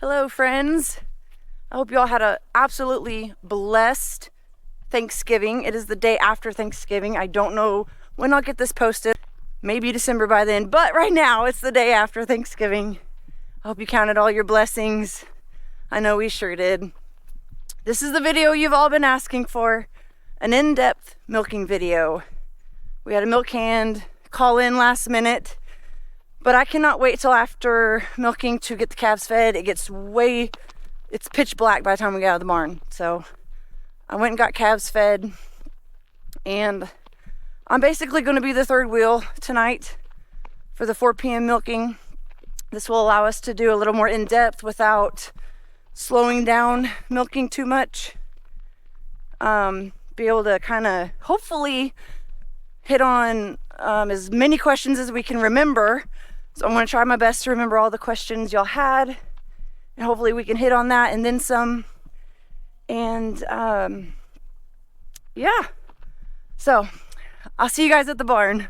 Hello, friends. I hope you all had an absolutely blessed Thanksgiving. It is the day after Thanksgiving. I don't know when I'll get this posted. Maybe December by then, but right now it's the day after Thanksgiving. I hope you counted all your blessings. I know we sure did. This is the video you've all been asking for, an in-depth milking video. We had a milk hand call in last minute, but I cannot wait till after milking to get the calves fed. It's pitch black by the time we get out of the barn. So I went and got calves fed, and I'm basically going to be the third wheel tonight for the 4 p.m. milking. This will allow us to do a little more in-depth without slowing down milking too much. Be able to kind of hopefully hit on as many questions as we can remember. So I'm going to try my best to remember all the questions y'all had, and hopefully we can hit on that and then some. And yeah, so I'll see you guys at the barn.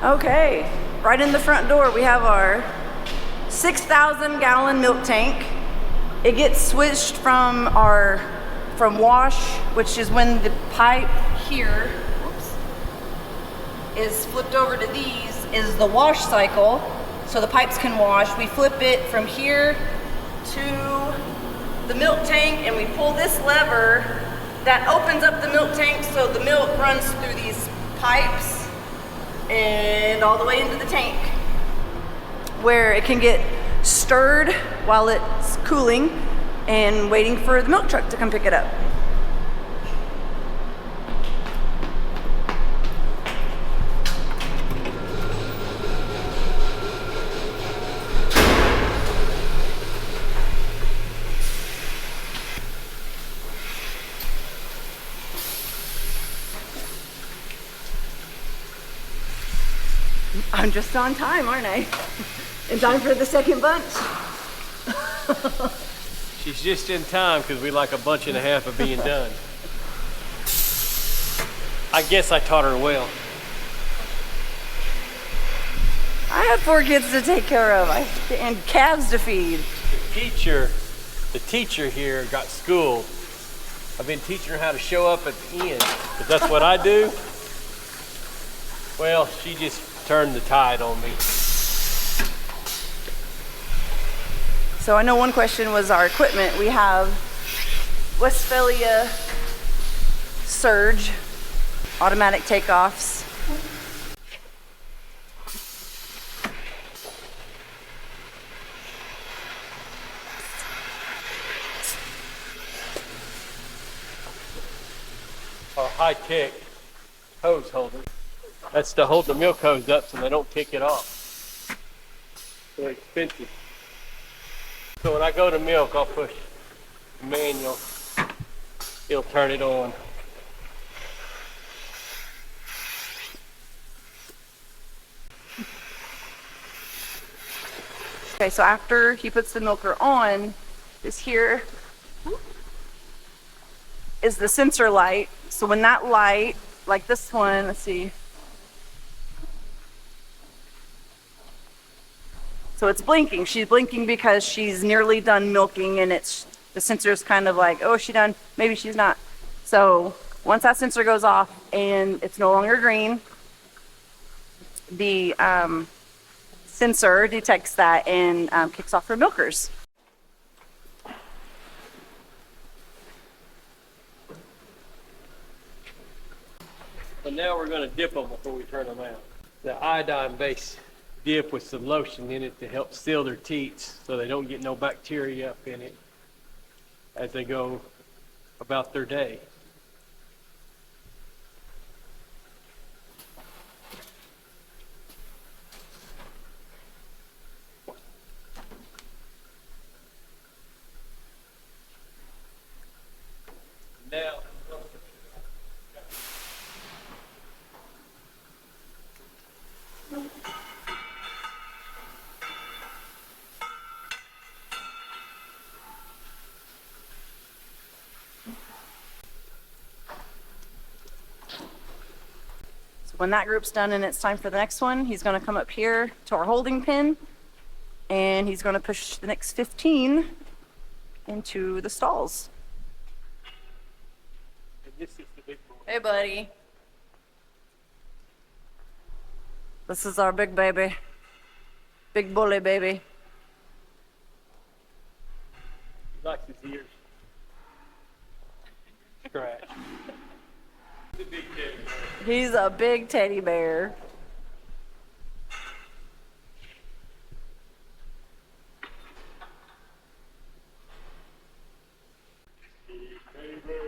Okay, right in the front door we have our 6,000 gallon milk tank. It gets switched from wash, which is when the pipe here is flipped over to these, is the wash cycle, so the pipes can wash. We flip it from here to the milk tank, and we pull this lever that opens up the milk tank so the milk runs through these pipes and all the way into the tank, where it can get stirred while it's cooling and waiting for the milk truck to come pick it up. I'm just on time, aren't I? In time for the second bunch. She's just in time because we like a bunch and a half of being done. I guess I taught her well. I had 4 kids to take care of and calves to feed. The teacher here got schooled. I've been teaching her how to show up at the end, but that's what I do. Well, she just turned the tide on me. So I know one question was our equipment. We have Westphalia Surge automatic takeoffs. Our high-tech hose holder. That's to hold the milk hose up so they don't kick it off. They're expensive. So when I go to milk, I'll push the manual. It'll turn it on. Okay, so after he puts the milker on, this here is the sensor light. So when that light, like this one, let's see. So it's blinking. She's blinking because she's nearly done milking, and the sensor's kind of like, oh, is she done? Maybe she's not. So once that sensor goes off and it's no longer green, the sensor detects that and kicks off her milkers. So now we're going to dip them before we turn them out. The iodine-based dip with some lotion in it to help seal their teats so they don't get no bacteria up in it as they go about their day. Now, When that group's done and it's time for the next one, he's going to come up here to our holding pen and he's going to push the next 15 into the stalls. And this is the big boy. Hey, buddy. This is our big baby. Big bully baby. He likes his ears. Scratch. The big teddy bear. He's a big teddy bear. Teddy bear.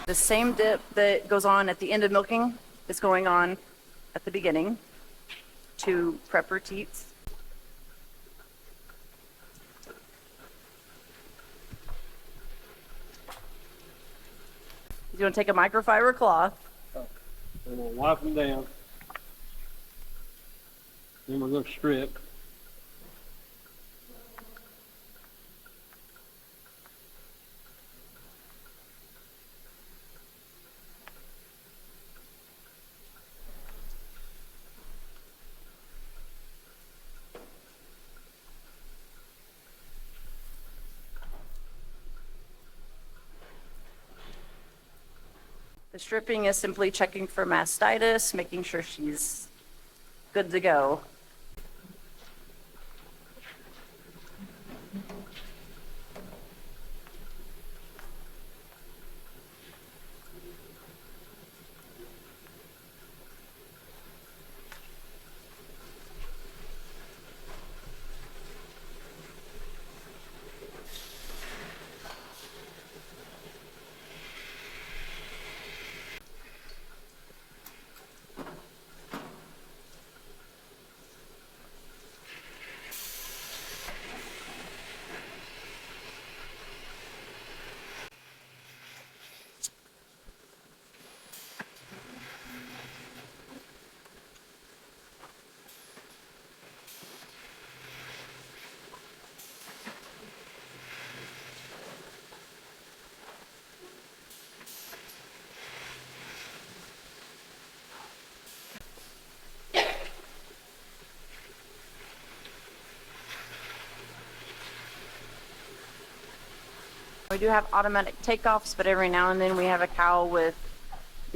The same dip that goes on at the end of milking is going on at the beginning to prep her teats. He's going to take a microfiber cloth. And we'll wipe them down. Then we're going to strip. The stripping is simply checking for mastitis, making sure she's good to go. We do have automatic takeoffs, but every now and then we have a cow that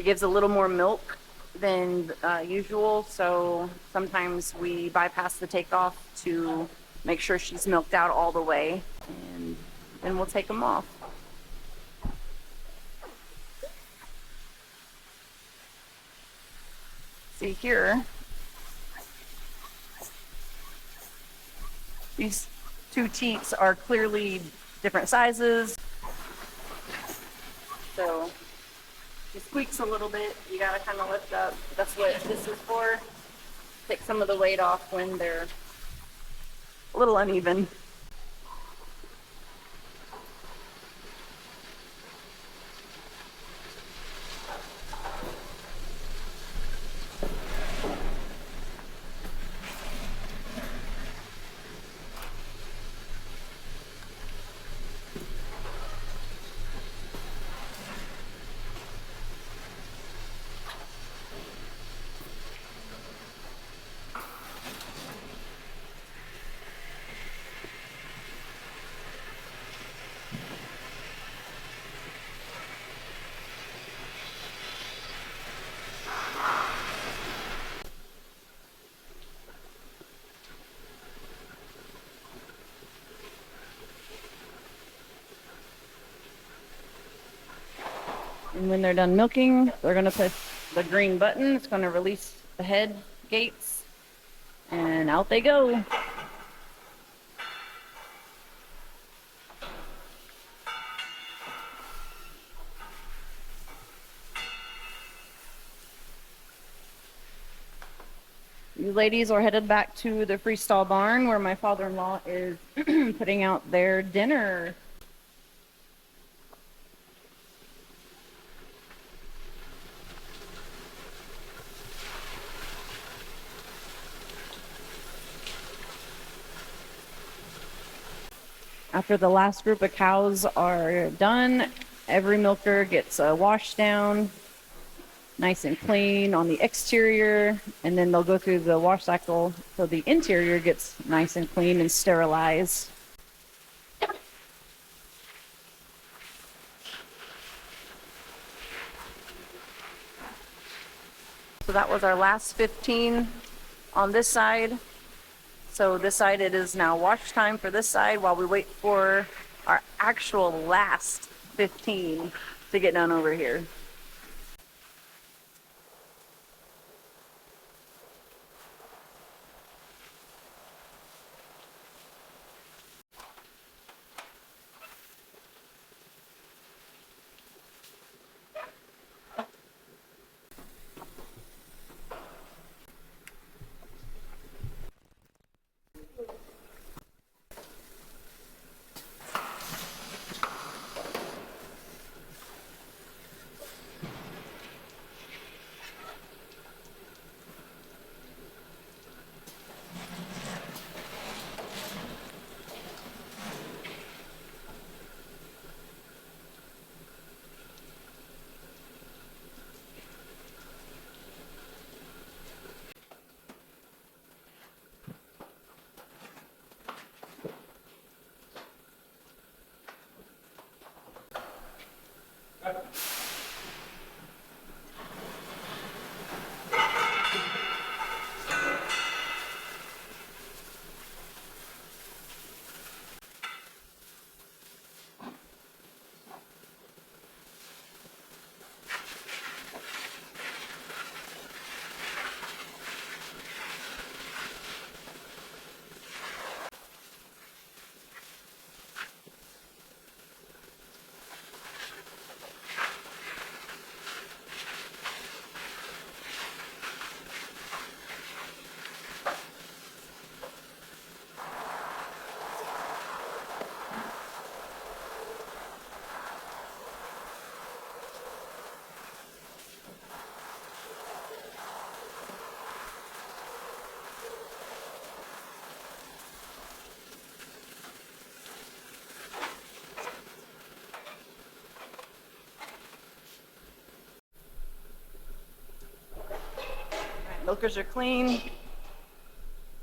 gives a little more milk than usual. So sometimes we bypass the takeoff to make sure she's milked out all the way, and then we'll take them off. See here, these two teats are clearly different sizes. So she squeaks a little bit. You gotta kind of lift up. That's what this is for. Take some of the weight off when they're a little uneven. And when they're done milking, they're going to push the green button. It's going to release the head gates, And out they go. You ladies are headed back to the freestall barn where my father-in-law is putting out their dinner. After the last group of cows are done, every milker gets a wash down, nice and clean on the exterior, and then they'll go through the wash cycle so the interior gets nice and clean and sterilized. So that was our last 15 on this side. So this side, it is now wash time for this side while we wait for our actual last 15 to get done over here. Milkers are clean.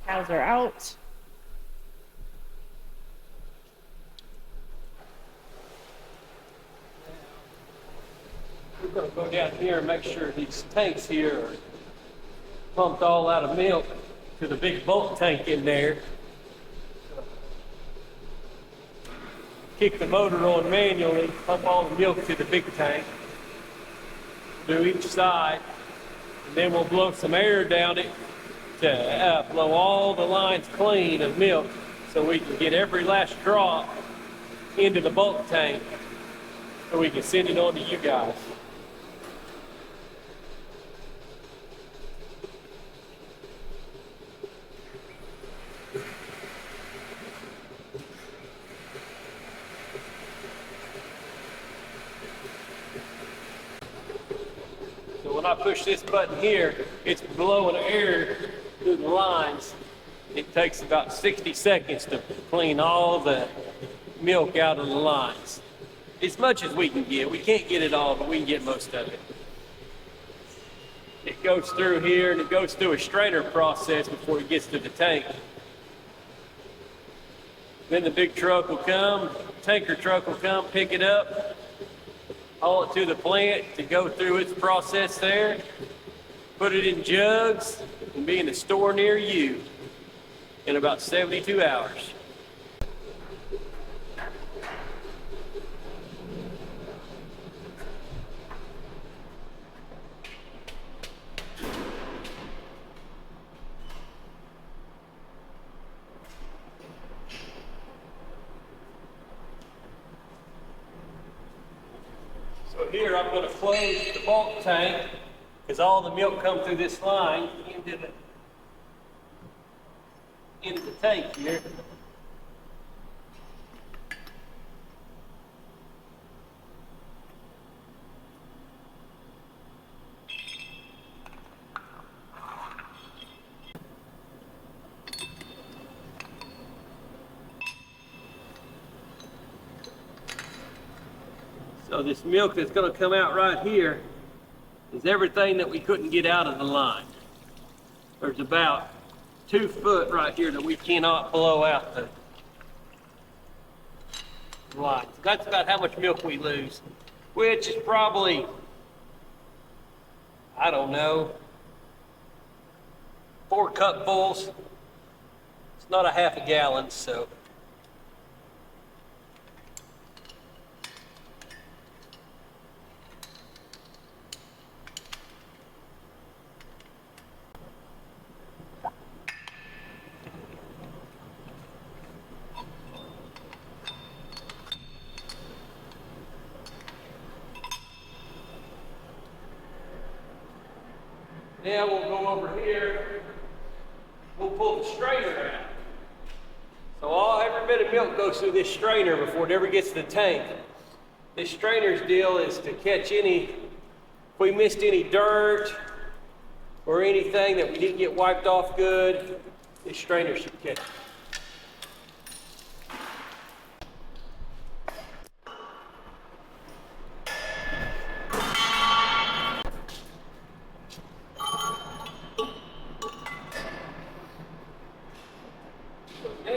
Cows are out. We're gonna go down here and make sure these tanks here are pumped all out of milk to the big bulk tank in there. Kick the motor on manually, pump all the milk to the big tank. Do each side, and then we'll blow some air down it to blow all the lines clean of milk so we can get every last drop into the bulk tank so we can send it on to you guys. So when I push this button here, it's blowing air through the lines. It takes about 60 seconds to clean all the milk out of the lines. As much as we can get. We can't get it all, but we can get most of it. It goes through here and it goes through a strainer process before it gets to the tank. Then the big truck will come, tanker truck will come, pick it up, haul it to the plant to go through its process there, put it in jugs, and be in a store near you in about 72 hours. I'm gonna close the bulk tank because all the milk come through this line into the tank here. So this milk that's gonna come out right here is everything that we couldn't get out of the line. There's about 2 foot right here that we cannot blow out the line. So that's about how much milk we lose, which is probably, I don't know, 4 cupfuls. It's not a half a gallon, so. Now we'll go over here, we'll pull the strainer out. So every bit of milk goes through this strainer before it ever gets to the tank. This strainer's deal is to catch if we missed any dirt or anything that we didn't get wiped off good, this strainer should catch it.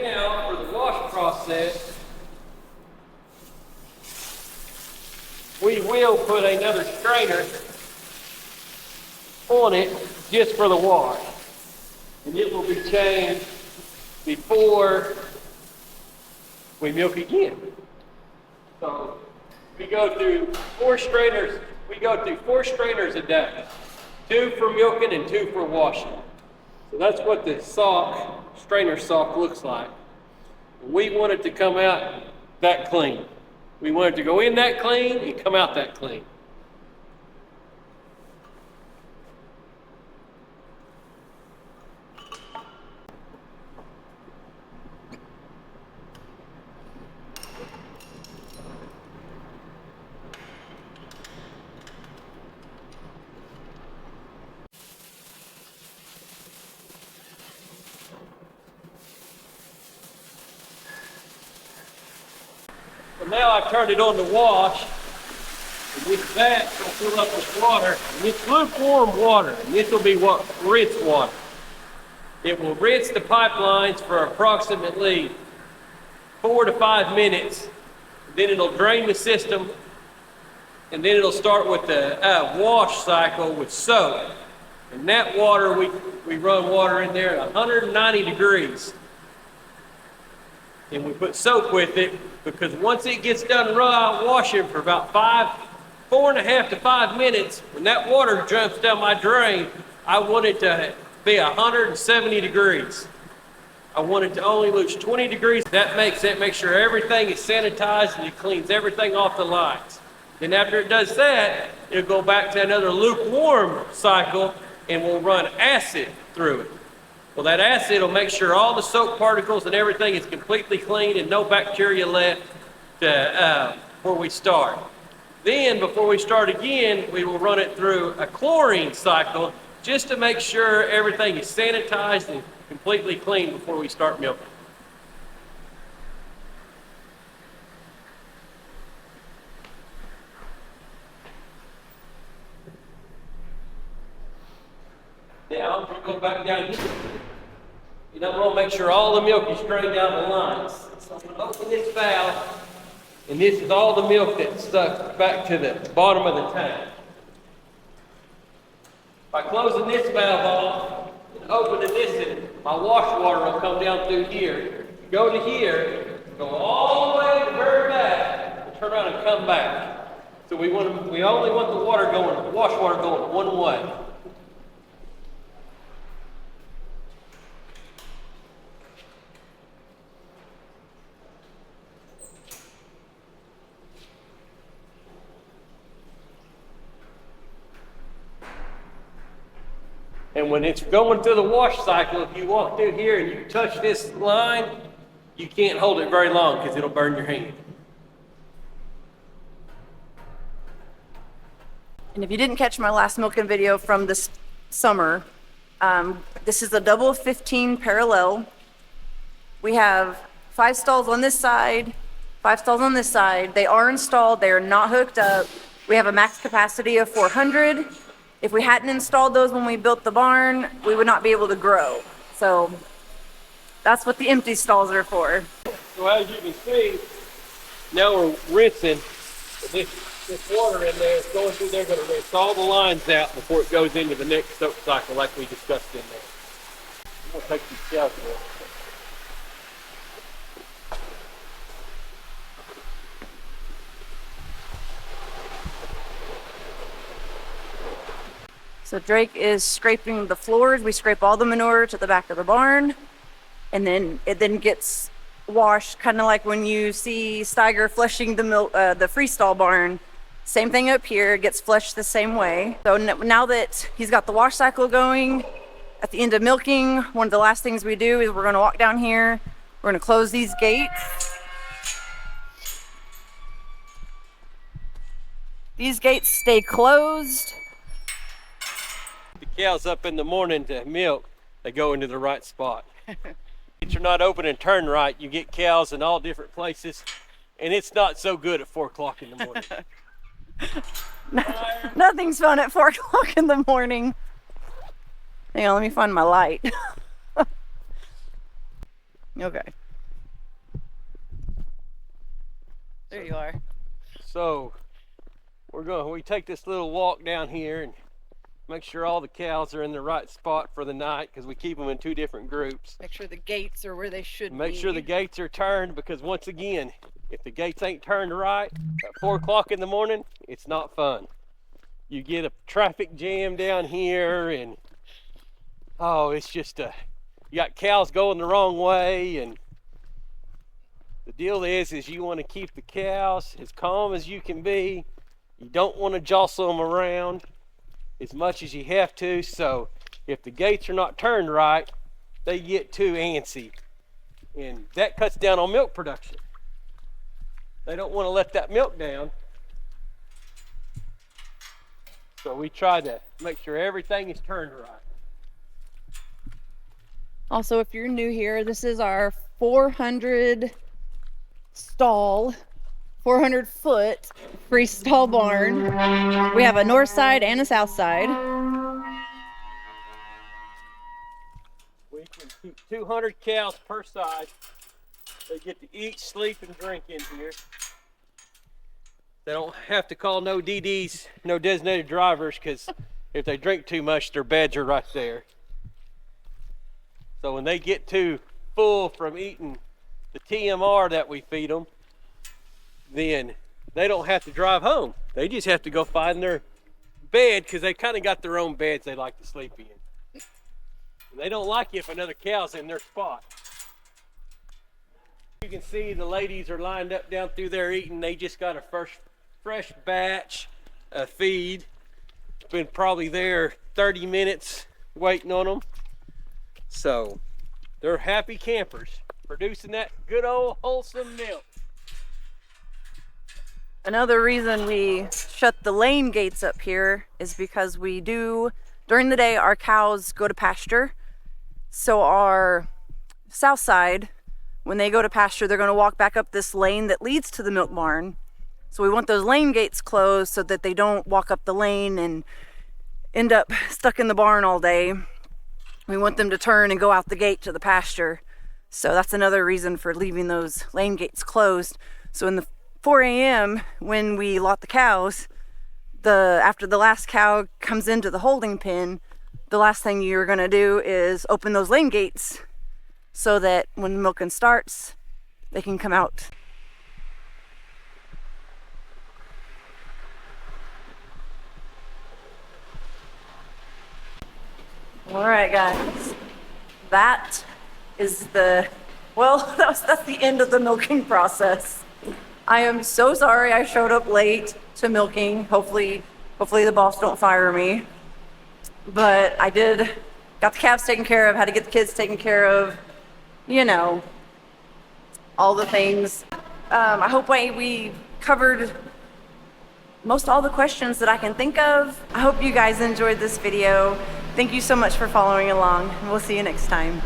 Now, for the wash process, we will put another strainer on it just for the wash. And it will be changed before we milk again. So we go through 4 strainers. We go through 4 strainers a day. 2 for milking and 2 for washing. So that's what the strainer sock looks like. We want it to come out that clean. We want it to go in that clean and come out that clean. So now I've turned it on to wash, and with that, it'll fill up with water, and it's lukewarm water, and this will be what rinse water. It will rinse the pipelines for approximately 4 to 5 minutes, then it'll drain the system, and then it'll start with the wash cycle with soap. And that water, we run water in there at 190 degrees. And we put soap with it because once it gets done washing for about 4.5 to 5 minutes, when that water jumps down my drain, I want it to be 170 degrees. I want it to only lose 20 degrees. That makes sure everything is sanitized and it cleans everything off the lines. Then after it does that, it'll go back to another lukewarm cycle and we'll run acid through it. Well, that acid will make sure all the soap particles and everything is completely clean and no bacteria left before we start. Then, before we start again, we will run it through a chlorine cycle just to make sure everything is sanitized and completely clean before we start milking. Now, I'm going to go back down here. And I'm going to make sure all the milk is drained down the lines. So I'm going to open this valve, and this is all the milk that's stuck back to the bottom of the tank. By closing this valve off and opening this, my wash water will come down through here, go to here, go all the way to the very back, and turn around and come back. So we only want the wash water going one way. And when it's going through the wash cycle, if you walk through here and you touch this line, you can't hold it very long because it'll burn your hand. And if you didn't catch my last milking video from this summer, this is a double 15 parallel. We have 5 stalls on this side, 5 stalls on this side. They are installed, they are not hooked up. We have a max capacity of 400. If we hadn't installed those when we built the barn, we would not be able to grow. So that's what the empty stalls are for. So as you can see, now we're rinsing this water in there. It's going through there, going to rinse all the lines out before it goes into the next soak cycle like we discussed in there. I'm going to take these cows away. So Drake is scraping the floors. We scrape all the manure to the back of the barn, and then it then gets washed, kind of like when you see Steiger flushing the freestall barn. Same thing up here, it gets flushed the same way. So now that he's got the wash cycle going, at the end of milking, one of the last things we do is we're going to walk down here. We're going to close these gates. These gates stay closed. The cows up in the morning to milk, they go into the right spot. If you're not open and turn right, you get cows in all different places, and it's not so good at 4 o'clock in the morning. Nothing's fun at 4 o'clock in the morning. Hang on, let me find my light. Okay. There you are. So we take this little walk down here and make sure all the cows are in the right spot for the night, because we keep them in 2 different groups. Make sure the gates are where they should be. Make sure the gates are turned, because once again, if the gates ain't turned right at 4 o'clock in the morning, it's not fun. You get a traffic jam down here, and it's just you got cows going the wrong way. And the deal is you want to keep the cows as calm as you can be. You don't want to jostle them around as much as you have to. So if the gates are not turned right, they get too antsy, and that cuts down on milk production. They don't want to let that milk down. So we try to make sure everything is turned right. Also, if you're new here, this is our 400 stall, 400 foot freestall barn. We have a north side and a south side. We can keep 200 cows per side. They get to eat, sleep, and drink in here. They don't have to call no DDs, no designated drivers, because if they drink too much, their beds are right there. So when they get too full from eating the TMR that we feed them, then they don't have to drive home. They just have to go find their bed, because they kind of got their own beds they like to sleep in. They don't like it if another cow's in their spot. You can see the ladies are lined up down through there eating. They just got a fresh batch of feed. It's been probably there 30 minutes waiting on them. So they're happy campers, producing that good old wholesome milk. Another reason we shut the lane gates up here is because during the day, our cows go to pasture. So our south side, when they go to pasture, they're going to walk back up this lane that leads to the milk barn. So we want those lane gates closed so that they don't walk up the lane and end up stuck in the barn all day. We want them to turn and go out the gate to the pasture. So that's another reason for leaving those lane gates closed. So in the 4 a.m. when we lot the cows, after the last cow comes into the holding pen, the last thing you're going to do is open those lane gates so that when the milking starts, they can come out. All right, guys, that is that's the end of the milking process. I am so sorry I showed up late to milking. Hopefully the boss don't fire me. but I got the calves taken care of, had to get the kids taken care of, you know, all the things. I hope we covered most all the questions that I can think of. I hope you guys enjoyed this video. Thank you so much for following along. We'll see you next time.